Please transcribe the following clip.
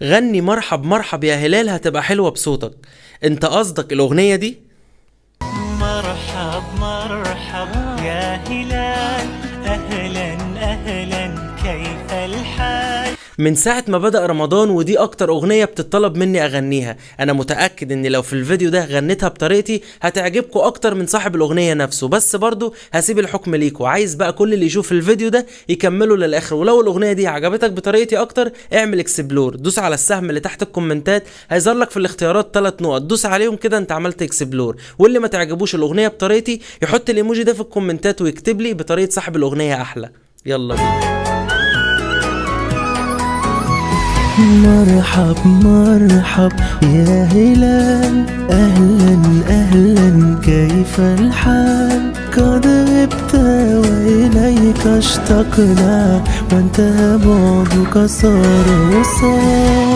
غني مرحب مرحب يا هلال هتبقى حلوة بصوتك. انت قصدك الأغنية دي؟ مرحب مرحب يا هلال، أهلا أهلا كيف الحال. من ساعة ما بدأ رمضان ودي أكتر أغنية بتطلب مني أغنيها. أنا متأكد إن لو في الفيديو ده غنيتها بطريقتي هتعجبكم أكتر من صاحب الأغنية نفسه، بس برضو هسيب الحكم ليكوا. عايز بقى كل اللي يشوف الفيديو ده يكمله للآخر، ولو الأغنية دي عجبتك بطريقتي أكتر اعمل اكسبلور، دوس على السهم اللي تحت الكومنتات، هيظهر لك في الاختيارات 3 نقط، دوس عليهم كده أنت عملت اكسبلور. واللي ما تعجبوش الأغنية بطريقتي يحط الإيموجي ده في الكومنتات ويكتب لي بطريقة صاحب الأغنية أحلى. يلا بينا. مرحب مرحب يا هلال، أهلا أهلا كيف الحال. قد غبت وإليك اشتقنا، وانتهى بعدك صار وصال.